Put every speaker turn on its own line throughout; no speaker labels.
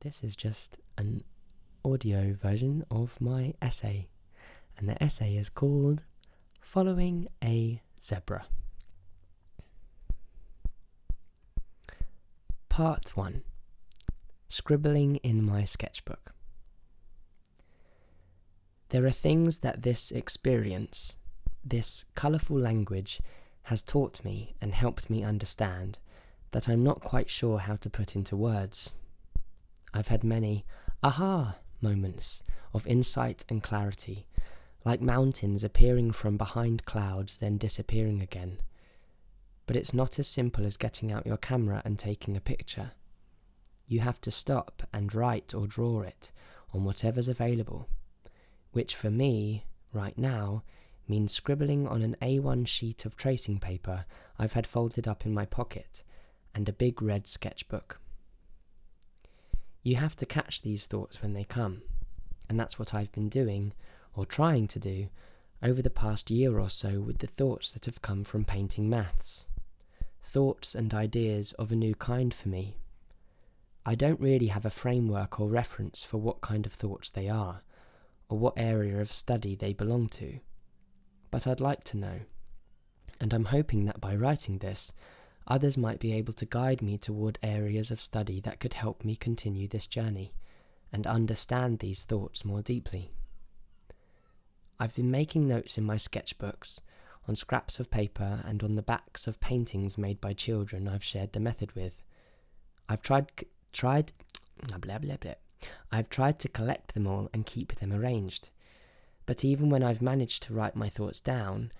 This is just an audio version of my essay, and the essay is called Following a Zebra. Part 1. Scribbling in my sketchbook. There are things that this experience, this colourful language, has taught me and helped me understand that I'm not quite sure how to put into words. I've had many aha moments of insight and clarity, like mountains appearing from behind clouds then disappearing again. But it's not as simple as getting out your camera and taking a picture. You have to stop and write or draw it on whatever's available, which for me, right now, means scribbling on an A1 sheet of tracing paper I've had folded up in my pocket and a big red sketchbook. You have to catch these thoughts when they come, and that's what I've been doing, or trying to do, over the past year or so with the thoughts that have come from painting maths. Thoughts and ideas of a new kind for me. I don't really have a framework or reference for what kind of thoughts they are, or what area of study they belong to, but I'd like to know, and I'm hoping that by writing this, others might be able to guide me toward areas of study that could help me continue this journey and understand these thoughts more deeply. I've been making notes in my sketchbooks, on scraps of paper and on the backs of paintings made by children I've shared the method with. I've tried to collect them all and keep them arranged, but even when I've managed to write my thoughts down,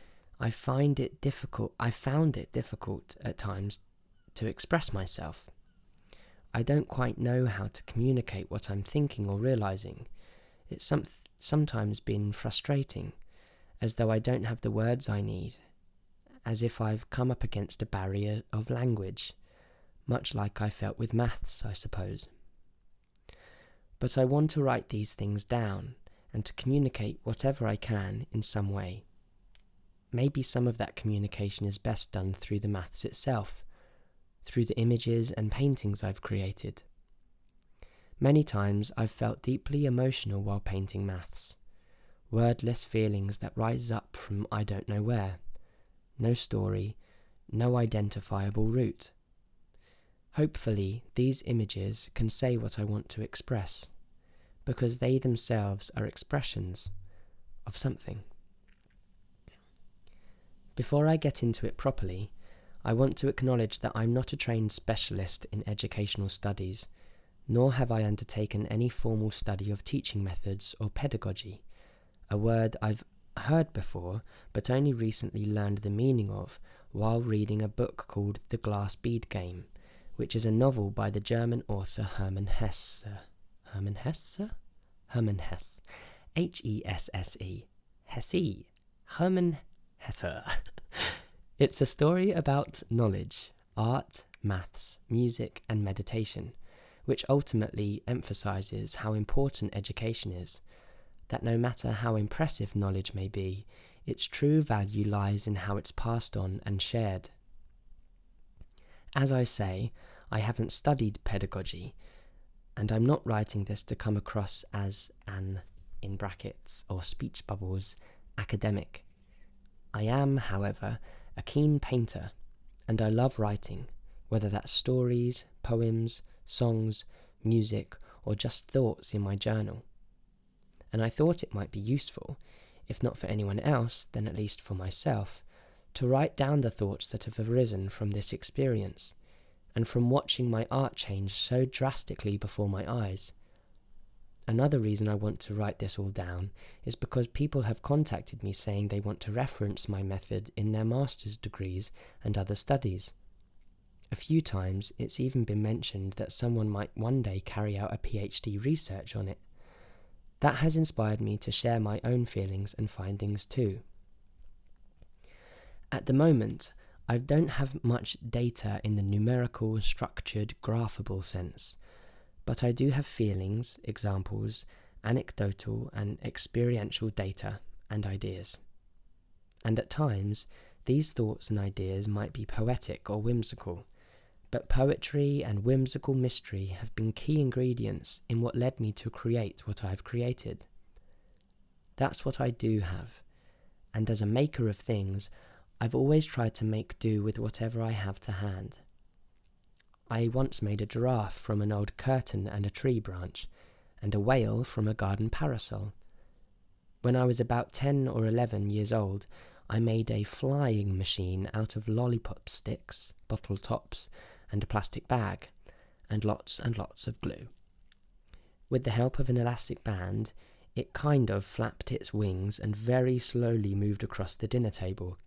I found it difficult at times to express myself. I don't quite know how to communicate what I'm thinking or realizing. It's sometimes been frustrating, as though I don't have the words I need, as if I've come up against a barrier of language, much like I felt with maths, I suppose. But I want to write these things down and to communicate whatever I can in some way. Maybe some of that communication is best done through the maths itself, through the images and paintings I've created. Many times I've felt deeply emotional while painting maths, wordless feelings that rise up from I don't know where, no story, no identifiable route. Hopefully these images can say what I want to express, because they themselves are expressions of something. Before I get into it properly, I want to acknowledge that I'm not a trained specialist in educational studies, nor have I undertaken any formal study of teaching methods or pedagogy, a word I've heard before but only recently learned the meaning of while reading a book called The Glass Bead Game, which is a novel by the German author Hermann Hesse. Hermann Hesse? Hermann Hesse. H-E-S-S-E. Hesse. Hermann Hesse. It's a story about knowledge, art, maths, music, and meditation, which ultimately emphasizes how important education is, that no matter how impressive knowledge may be, its true value lies in how it's passed on and shared. As I say, I haven't studied pedagogy, and I'm not writing this to come across as an, in brackets or speech bubbles, academic. I am, however, a keen painter, and I love writing, whether that's stories, poems, songs, music, or just thoughts in my journal. And I thought it might be useful, if not for anyone else, then at least for myself, to write down the thoughts that have arisen from this experience, and from watching my art change so drastically before my eyes. Another reason I want to write this all down is because people have contacted me saying they want to reference my method in their master's degrees and other studies. A few times it's even been mentioned that someone might one day carry out a PhD research on it. That has inspired me to share my own feelings and findings too. At the moment, I don't have much data in the numerical, structured, graphable sense, but I do have feelings, examples, anecdotal and experiential data and ideas. And at times, these thoughts and ideas might be poetic or whimsical, but poetry and whimsical mystery have been key ingredients in what led me to create what I've created. That's what I do have, and as a maker of things, I've always tried to make do with whatever I have to hand. I once made a giraffe from an old curtain and a tree branch, and a whale from a garden parasol. When I was about 10 or 11 years old, I made a flying machine out of lollipop sticks, bottle tops, and a plastic bag, and lots of glue. With the help of an elastic band, it kind of flapped its wings and very slowly moved across the dinner table,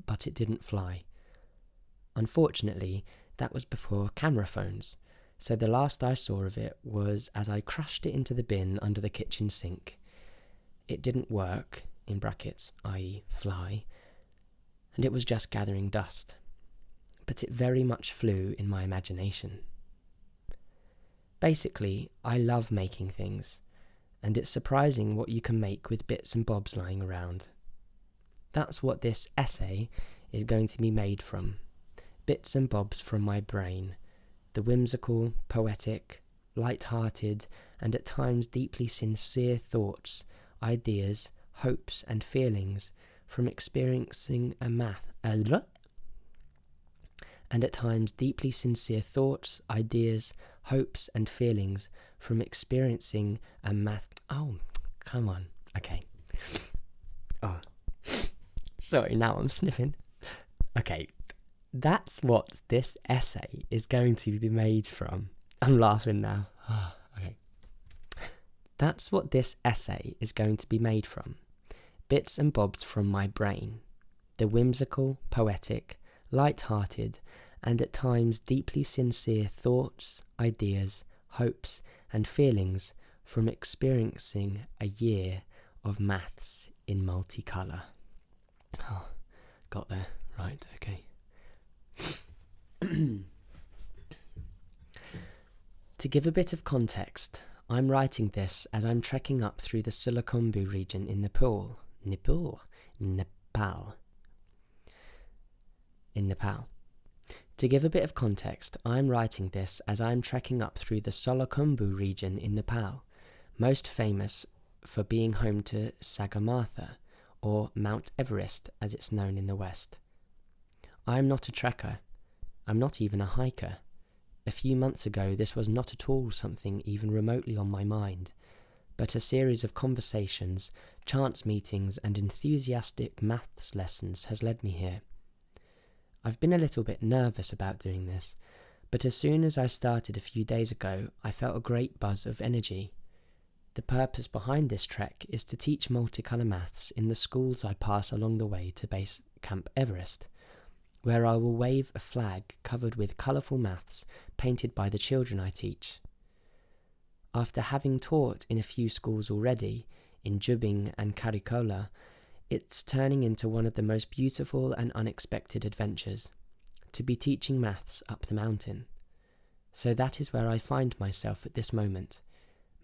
but it didn't fly. Unfortunately, that was before camera phones, so the last I saw of it was as I crushed it into the bin under the kitchen sink. It didn't work, in brackets, i.e. fly, and it was just gathering dust, but it very much flew in my imagination. Basically, I love making things, and it's surprising what you can make with bits and bobs lying around. That's what this essay is going to be made from. Bits and bobs from my brain, the whimsical, poetic, light-hearted, and at times deeply sincere thoughts, ideas, hopes, and feelings from experiencing and at times deeply sincere thoughts, ideas, hopes, and feelings from experiencing a math. Oh, come on. Okay. Oh, sorry. Now I'm sniffing. Okay. That's what this essay is going to be made from. I'm laughing now. Okay. That's what this essay is going to be made from. Bits and bobs from my brain. The whimsical, poetic, light-hearted, and at times deeply sincere thoughts, ideas, hopes, and feelings from experiencing a year of maths in multicolour. Oh, got there. Right, okay. To give a bit of context, I'm writing this as I'm trekking up through the Sulakhambu region in Nepal. To give a bit of context, I'm writing this as I'm trekking up through the Sulakhambu region in Nepal, most famous for being home to Sagarmatha, or Mount Everest as it's known in the West. I'm not a trekker. I'm not even a hiker. A few months ago, this was not at all something even remotely on my mind, but a series of conversations, chance meetings, and enthusiastic maths lessons has led me here. I've been a little bit nervous about doing this, but as soon as I started a few days ago, I felt a great buzz of energy. The purpose behind this trek is to teach multicolour maths in the schools I pass along the way to base Camp Everest, where I will wave a flag covered with colourful maths painted by the children I teach. After having taught in a few schools already, in Jubbing and Karikola, it's turning into one of the most beautiful and unexpected adventures, to be teaching maths up the mountain. So that is where I find myself at this moment,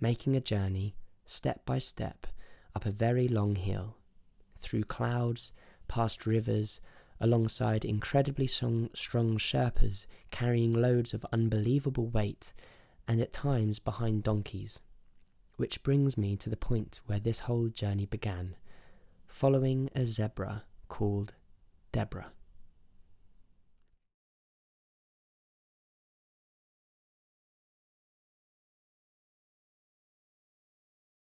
making a journey, step by step, up a very long hill, through clouds, past rivers, alongside incredibly strong Sherpas carrying loads of unbelievable weight, and at times behind donkeys. Which brings me to the point where this whole journey began, following a zebra called Deborah.